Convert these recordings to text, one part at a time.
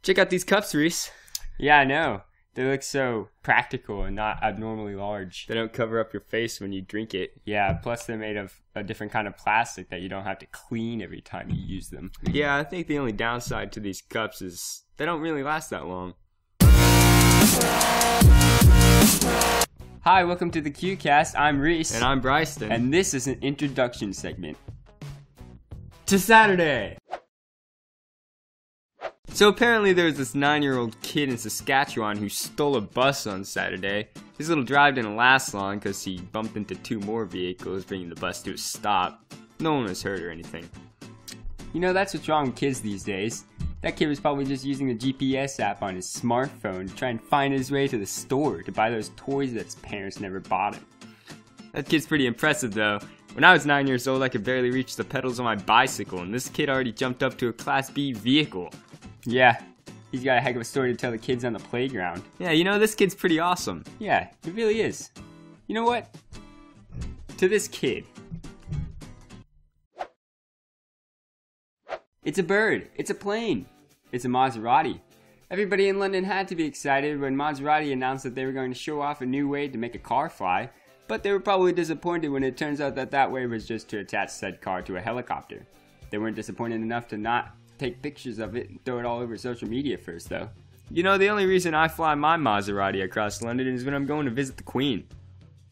Check out these cups, Reese. Yeah, I know. They look so practical and not abnormally large. They don't cover up your face when you drink it. Yeah, plus they're made of a different kind of plastic that you don't have to clean every time you use them. Yeah, I think the only downside to these cups is they don't really last that long. Hi, welcome to the Q-Cast. I'm Reese. And I'm Bryson. And this is an introduction segment to Saturday. So apparently there was this 9-year-old kid in Saskatchewan who stole a bus on Saturday. His little drive didn't last long because he bumped into 2 more vehicles, bringing the bus to a stop. No one was hurt or anything. You know, that's what's wrong with kids these days. That kid was probably just using the GPS app on his smartphone to try and find his way to the store to buy those toys that his parents never bought him. That kid's pretty impressive though. When I was 9 years old, I could barely reach the pedals on my bicycle, and this kid already jumped up to a Class B vehicle. Yeah, he's got a heck of a story to tell the kids on the playground. Yeah, you know, this kid's pretty awesome. Yeah, it really is. You know what? To this kid, it's a bird, it's a plane, it's a Maserati. Everybody in London had to be excited when Maserati announced that they were going to show off a new way to make a car fly, but they were probably disappointed when it turns out that that way was just to attach said car to a helicopter. They weren't disappointed enough to not take pictures of it and throw it all over social media first, though. You know, the only reason I fly my Maserati across London is when I'm going to visit the Queen.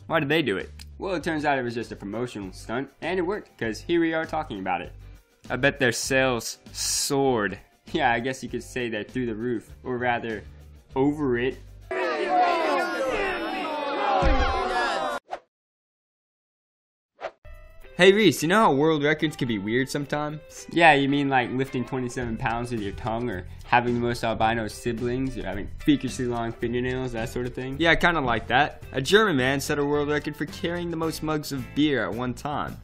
Why did they do it? Well, it turns out it was just a promotional stunt, and it worked, because here we are talking about it. I bet their sales soared. Yeah, I guess you could say they're through the roof, or rather, over it. Hey Reese, you know how world records can be weird sometimes? Yeah, you mean like lifting 27 pounds with your tongue, or having the most albino siblings, or having freakishly long fingernails, that sort of thing? Yeah, kinda like that. A German man set a world record for carrying the most mugs of beer at one time.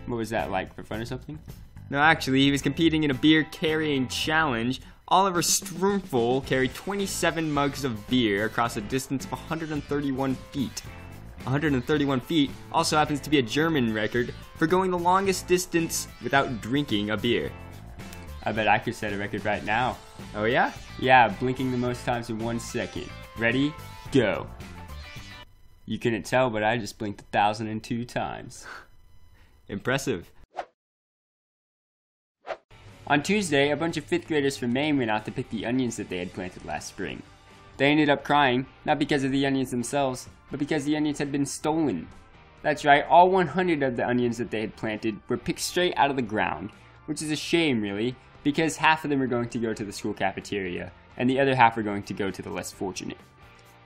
What was that, like for fun or something? No, actually, he was competing in a beer carrying challenge. Oliver Strumpfel carried 27 mugs of beer across a distance of 131 feet. 131 feet also happens to be a German record for going the longest distance without drinking a beer. I bet I could set a record right now. Oh yeah? Yeah, blinking the most times in 1 second. Ready? Go. You couldn't tell, but I just blinked 1,002 times. Impressive. On Tuesday, a bunch of 5th graders from Maine went out to pick the onions that they had planted last spring. They ended up crying, not because of the onions themselves, but because the onions had been stolen. That's right, all 100 of the onions that they had planted were picked straight out of the ground, which is a shame really, because half of them are going to go to the school cafeteria, and the other half are going to go to the less fortunate.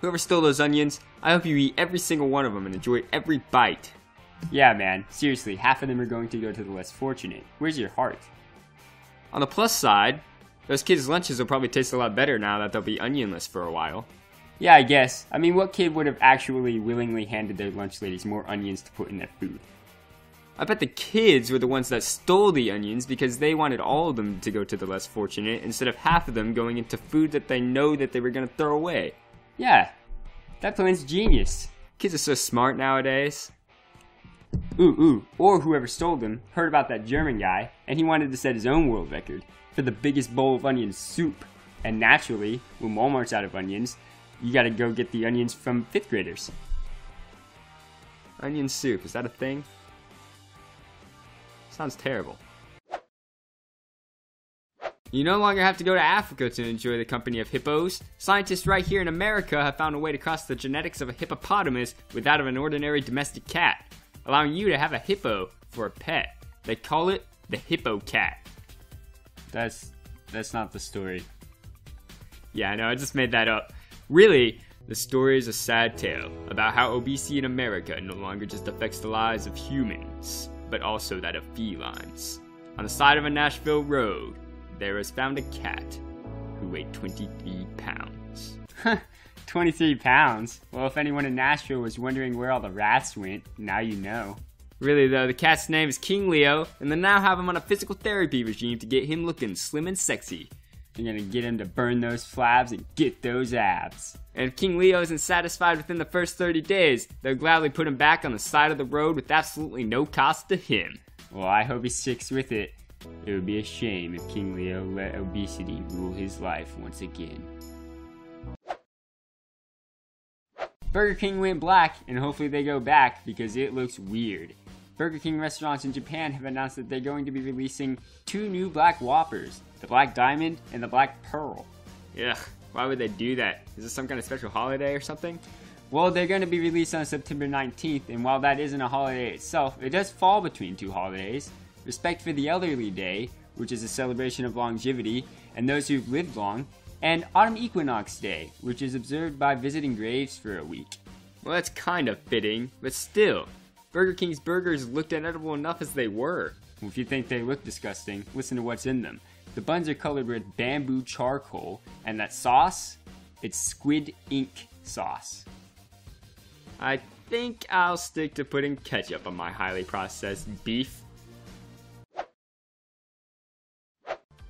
Whoever stole those onions, I hope you eat every single one of them and enjoy every bite. Yeah man, seriously, half of them are going to go to the less fortunate. Where's your heart? On the plus side, those kids' lunches will probably taste a lot better now that they'll be onionless for a while. Yeah, I guess. I mean, what kid would have actually willingly handed their lunch ladies more onions to put in their food? I bet the kids were the ones that stole the onions because they wanted all of them to go to the less fortunate instead of half of them going into food that they know that they were going to throw away. Yeah, that plan's genius. Kids are so smart nowadays. Or whoever stole them heard about that German guy and he wanted to set his own world record for the biggest bowl of onion soup. And naturally, when Walmart's out of onions, you gotta go get the onions from 5th graders. Onion soup, is that a thing? Sounds terrible. You no longer have to go to Africa to enjoy the company of hippos. Scientists right here in America have found a way to cross the genetics of a hippopotamus with that of an ordinary domestic cat, allowing you to have a hippo for a pet. They call it the Hippo Cat. That's not the story. Yeah, I know, I just made that up. Really, the story is a sad tale about how obesity in America no longer just affects the lives of humans, but also that of felines. On the side of a Nashville road, there was found a cat who weighed 23 pounds. 23 pounds? Well, if anyone in Nashville was wondering where all the rats went, now you know. Really though, the cat's name is King Leo, and they now have him on a physical therapy regime to get him looking slim and sexy. You're gonna get him to burn those flabs and get those abs. And if King Leo isn't satisfied within the first 30 days, they'll gladly put him back on the side of the road with absolutely no cost to him. Well, I hope he sticks with it. It would be a shame if King Leo let obesity rule his life once again. Burger King went black, and hopefully they go back because it looks weird. Burger King restaurants in Japan have announced that they're going to be releasing 2 new black Whoppers, the Black Diamond and the Black Pearl. Yeah, why would they do that? Is this some kind of special holiday or something? Well, they're going to be released on September 19th, and while that isn't a holiday itself, it does fall between 2 holidays. Respect for the Elderly Day, which is a celebration of longevity and those who've lived long, and Autumn Equinox Day, which is observed by visiting graves for a week. Well, that's kind of fitting, but still, Burger King's burgers looked inedible enough as they were. Well, if you think they look disgusting, listen to what's in them. The buns are colored with bamboo charcoal, and that sauce, it's squid ink sauce. I think I'll stick to putting ketchup on my highly processed beef.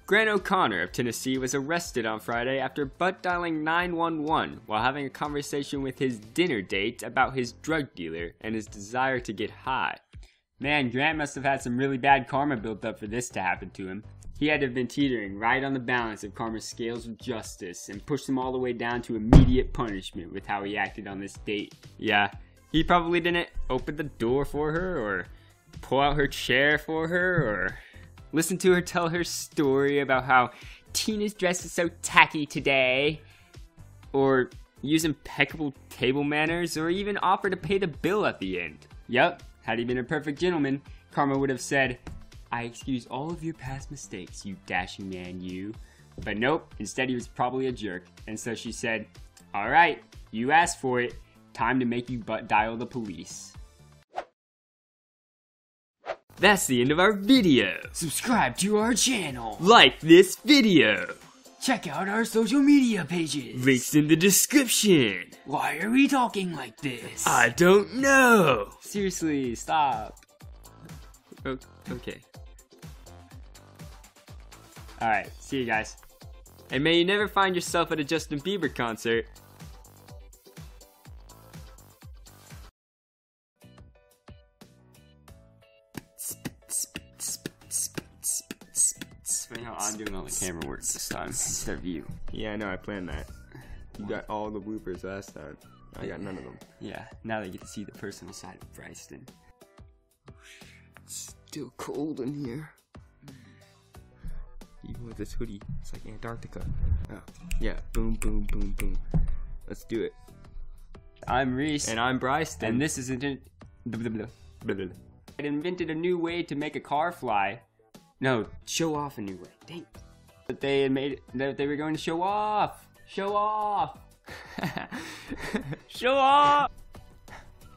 Grant O'Connor of Tennessee was arrested on Friday after butt dialing 911 while having a conversation with his dinner date about his drug dealer and his desire to get high. Man, Grant must have had some really bad karma built up for this to happen to him. He had to have been teetering right on the balance of karma's scales of justice and pushed him all the way down to immediate punishment with how he acted on this date. Yeah, he probably didn't open the door for her or pull out her chair for her or listen to her tell her story about how Tina's dress is so tacky today, or use impeccable table manners, or even offer to pay the bill at the end. Yup, had he been a perfect gentleman, karma would have said, "I excuse all of your past mistakes, you dashing man, you." But nope, instead he was probably a jerk, and so she said, "Alright, you asked for it, time to make you butt dial the police." That's the end of our video. Subscribe to our channel. Like this video. Check out our social media pages. Links in the description. Why are we talking like this? I don't know. Seriously, stop. Okay. Alright, see you guys. And may you never find yourself at a Justin Bieber concert. Funny how I'm doing all the camera work this time instead of you. Yeah, I know, I planned that. You got all the bloopers last time. I got none of them. Yeah, now they get to see the personal side of Bryson. It's still cold in here. Even with this hoodie, it's like Antarctica. Oh, yeah, boom, boom, boom, boom. Let's do it. I'm Reese. And I'm Bryson. And this is I invented a new way to make a car fly. No, show off a new way. Dang. But they had made it, that they were going to show off. Show off. Show off.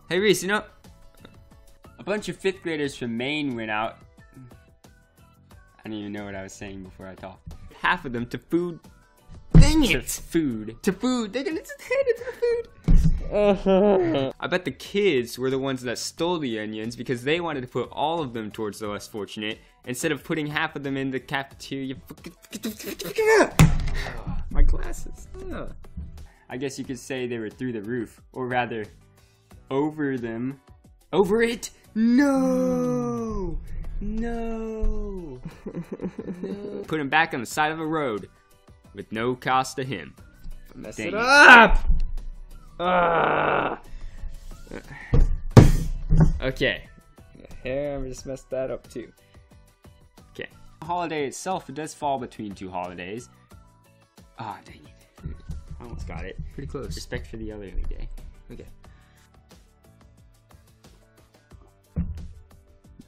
Hey Reese, you know, a bunch of 5th graders from Maine went out. I don't even know what I was saying before I talked. Half of them to food. Dang it! Food. To food. They're gonna just hand it to the food. I bet the kids were the ones that stole the onions because they wanted to put all of them towards the less fortunate instead of putting half of them in the cafeteria. My glasses. I guess you could say they were through the roof, or rather, over them. Over it? No! No! No. Put him back on the side of a road with no cost to him. Mess it up! Okay. Here, I just messed that up too. Okay. The holiday itself, it does fall between 2 holidays. Ah, dang it. I almost got it. Pretty close. Respect for the Elderly Day. Okay.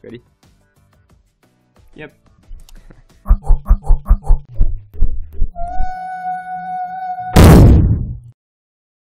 Ready? Yep.